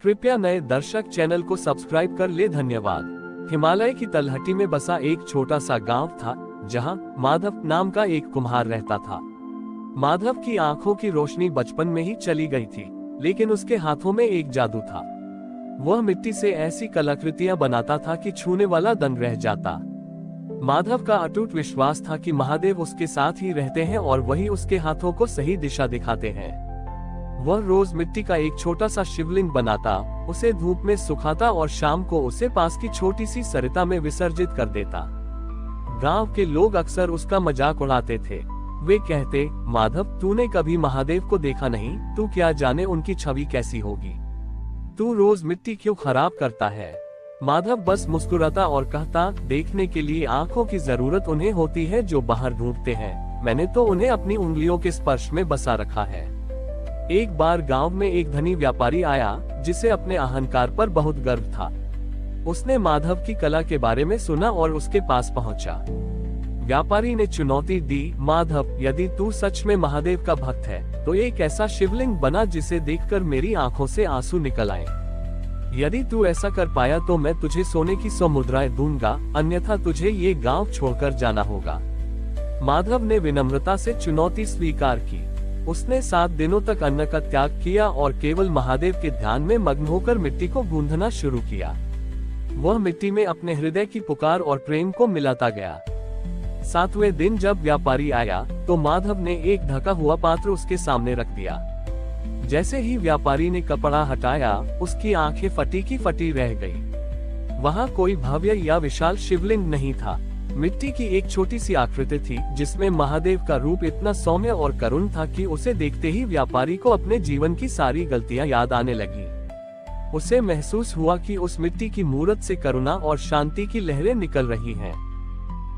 कृपया नए दर्शक चैनल को सब्सक्राइब कर ले। धन्यवाद। हिमालय की तलहटी में बसा एक छोटा सा गांव था, जहां माधव नाम का एक कुम्हार रहता था। माधव की आंखों की रोशनी बचपन में ही चली गई थी, लेकिन उसके हाथों में एक जादू था। वह मिट्टी से ऐसी कलाकृतियां बनाता था कि छूने वाला दंग रह जाता। माधव का अटूट विश्वास था कि महादेव उसके साथ ही रहते हैं और वही उसके हाथों को सही दिशा दिखाते हैं। वह रोज मिट्टी का एक छोटा सा शिवलिंग बनाता, उसे धूप में सुखाता और शाम को उसे पास की छोटी सी सरिता में विसर्जित कर देता। गांव के लोग अक्सर उसका मजाक उड़ाते थे। वे कहते, माधव, तूने कभी महादेव को देखा नहीं, तू क्या जाने उनकी छवि कैसी होगी। तू रोज मिट्टी क्यों खराब करता है। माधव बस मुस्कुराता और कहता, देखने के लिए आंखों की जरूरत उन्हें होती है जो बाहर ढूंढते हैं। मैंने तो उन्हें अपनी उंगलियों के स्पर्श में बसा रखा है। एक बार गांव में एक धनी व्यापारी आया, जिसे अपने अहंकार पर बहुत गर्व था। उसने माधव की कला के बारे में सुना और उसके पास पहुंचा। व्यापारी ने चुनौती दी, माधव, यदि तू सच में महादेव का भक्त है, तो एक ऐसा शिवलिंग बना जिसे देखकर मेरी आंखों से आंसू निकल आए। यदि तू ऐसा कर पाया तो मैं तुझे सोने की 100 मुद्राएं दूंगा, अन्यथा तुझे ये गांव छोड़कर जाना होगा। माधव ने विनम्रता से चुनौती स्वीकार की। उसने 7 दिनों तक अन्न का त्याग किया और केवल महादेव के ध्यान में मग्न होकर मिट्टी को गूंथना शुरू किया। वह मिट्टी में अपने हृदय की पुकार और प्रेम को मिलाता गया। 7वें दिन जब व्यापारी आया, तो माधव ने एक ढका हुआ पात्र उसके सामने रख दिया। जैसे ही व्यापारी ने कपड़ा हटाया, उसकी आंखें फटी की फटी रह गई। वहां कोई भव्य या विशाल शिवलिंग नहीं था। मिट्टी की एक छोटी सी आकृति थी, जिसमें महादेव का रूप इतना सौम्य और करुण था कि उसे देखते ही व्यापारी को अपने जीवन की सारी गलतियां याद आने लगी। उसे महसूस हुआ कि उस मिट्टी की मूरत से करुणा और शांति की लहरें निकल रही हैं।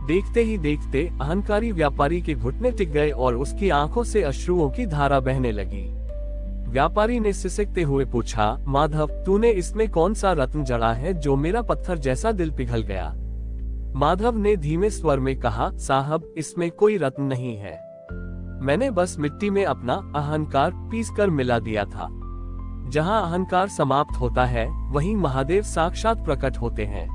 देखते ही देखते अहंकारी व्यापारी के घुटने टिक गए और उसकी आंखों से अश्रुओं की धारा बहने लगी। व्यापारी ने सिसकते हुए पूछा, माधव, तूने इसमें कौन सा रत्न जड़ा है जो मेरा पत्थर जैसा दिल पिघल गया। माधव ने धीमे स्वर में कहा, साहब, इसमें कोई रत्न नहीं है। मैंने बस मिट्टी में अपना अहंकार पीसकर मिला दिया था। जहां अहंकार समाप्त होता है, वहीं महादेव साक्षात प्रकट होते हैं।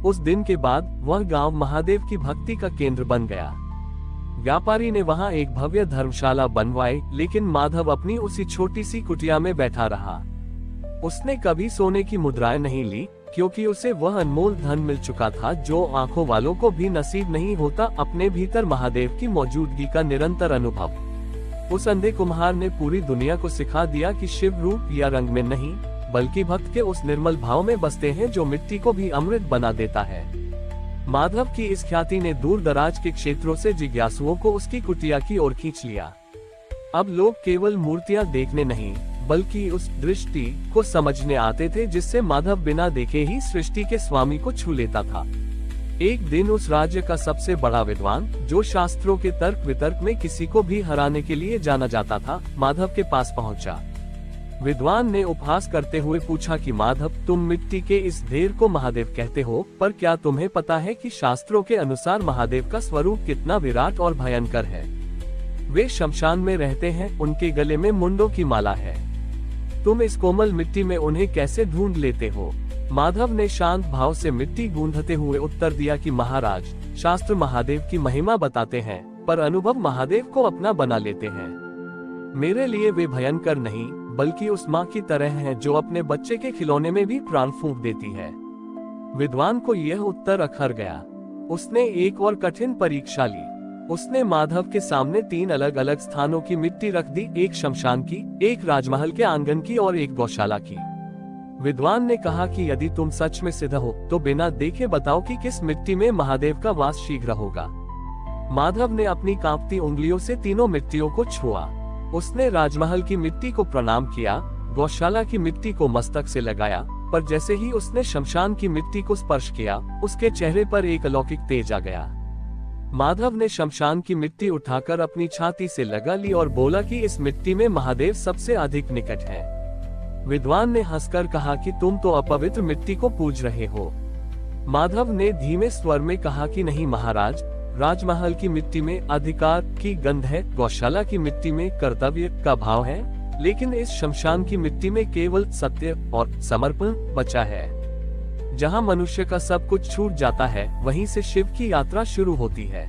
उस दिन के बाद वह गांव महादेव की भक्ति का केंद्र बन गया। व्यापारी ने वहां एक भव्य धर्मशाला बनवाई, लेकिन माधव अपनी उसी छोटी सी कुटिया में बैठा रहा। उसने कभी सोने की मुद्राएं नहीं ली, क्योंकि उसे वह अनमोल धन मिल चुका था जो आंखों वालों को भी नसीब नहीं होता, अपने भीतर महादेव की मौजूदगी का निरंतर अनुभव। उस अंधे कुम्हार ने पूरी दुनिया को सिखा दिया कि शिव रूप या रंग में नहीं, बल्कि भक्त के उस निर्मल भाव में बसते हैं जो मिट्टी को भी अमृत बना देता है। माधव की इस ख्याति ने दूर दराज के क्षेत्रों से जिज्ञासुओं को उसकी कुटिया की ओर खींच लिया। अब लोग केवल मूर्तियां देखने नहीं, बल्कि उस दृष्टि को समझने आते थे जिससे माधव बिना देखे ही सृष्टि के स्वामी को छू लेता था। एक दिन उस राज्य का सबसे बड़ा विद्वान, जो शास्त्रों के तर्क वितर्क में किसी को भी हराने के लिए जाना जाता था, माधव के पास पहुंचा। विद्वान ने उपहास करते हुए पूछा कि माधव, तुम मिट्टी के इस ढेर को महादेव कहते हो, पर क्या तुम्हें पता है कि शास्त्रों के अनुसार महादेव का स्वरूप कितना विराट और भयंकर है। वे शमशान में रहते हैं, उनके गले में मुंडों की माला है। तुम इस कोमल मिट्टी में उन्हें कैसे ढूंढ लेते हो। माधव ने शांत भाव से मिट्टी गूंथते हुए उत्तर दिया कि महाराज, शास्त्र महादेव की महिमा बताते हैं, पर अनुभव महादेव को अपना बना लेते हैं। मेरे लिए वे भयंकर नहीं, बल्कि उस माँ की तरह हैं जो अपने बच्चे के खिलौने में भी प्राण फूंक देती है। विद्वान को यह उत्तर अखर गया। उसने एक और कठिन परीक्षा ली। उसने माधव के सामने 3 अलग अलग स्थानों की मिट्टी रख दी, एक शमशान की, एक राजमहल के आंगन की और एक गौशाला की। विद्वान ने कहा कि यदि तुम सच में सिद्ध हो, तो बिना देखे बताओ कि किस मिट्टी में महादेव का वास शीघ्र होगा। माधव ने अपनी कांपती उंगलियों से तीनों मिट्टियों को छुआ। उसने राजमहल की मिट्टी को प्रणाम किया, गौशाला की मिट्टी को मस्तक से लगाया, पर जैसे ही उसने शमशान की मिट्टी को स्पर्श किया, उसके चेहरे पर एक अलौकिक तेज आ गया। माधव ने शमशान की मिट्टी उठाकर अपनी छाती से लगा ली और बोला कि इस मिट्टी में महादेव सबसे अधिक निकट है। विद्वान ने हंसकर कहा कि तुम तो अपवित्र मिट्टी को पूज रहे हो। माधव ने धीमे स्वर में कहा कि नहीं महाराज, राजमहल की मिट्टी में अधिकार की गंध है, गौशाला की मिट्टी में कर्तव्य का भाव है, लेकिन इस शमशान की मिट्टी में केवल सत्य और समर्पण बचा है। जहां मनुष्य का सब कुछ छूट जाता है, वहीं से शिव की यात्रा शुरू होती है।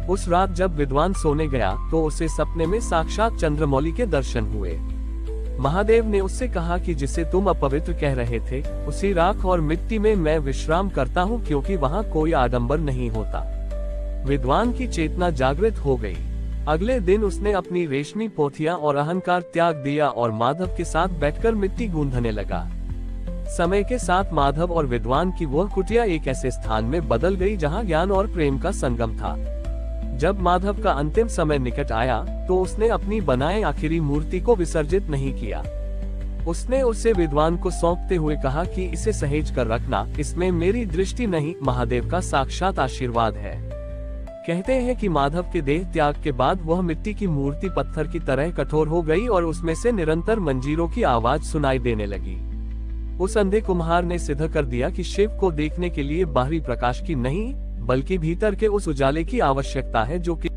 उस रात जब विद्वान सोने गया तो उसे सपने में साक्षात चंद्रमौली के दर्शन हुए। महादेव ने उससे कहा कि जिसे तुम अपवित्र कह रहे थे, उसी राख और मिट्टी में मैं विश्राम करता हूँ, क्योंकि वहाँ कोई आडंबर नहीं होता। विद्वान की चेतना जागृत हो गई। अगले दिन उसने अपनी रेशमी पोथियां और अहंकार त्याग दिया और माधव के साथ बैठकर मिट्टी गूंथने लगा। समय के साथ माधव और विद्वान की वह कुटिया एक ऐसे स्थान में बदल गई जहां ज्ञान और प्रेम का संगम था। जब माधव का अंतिम समय निकट आया तो उसने अपनी बनाए आखिरी मूर्ति को विसर्जित नहीं किया। उसने उसे विद्वान को सौंपते हुए कहा कि इसे सहेज कर रखना, इसमें मेरी दृष्टि नहीं, महादेव का साक्षात आशीर्वाद है। कहते हैं कि माधव के देह त्याग के बाद वह मिट्टी की मूर्ति पत्थर की तरह कठोर हो गई और उसमें से निरंतर मंजीरों की आवाज सुनाई देने लगी। उस अंधे कुम्हार ने सिद्ध कर दिया कि शिव को देखने के लिए बाहरी प्रकाश की नहीं, बल्कि भीतर के उस उजाले की आवश्यकता है जो कि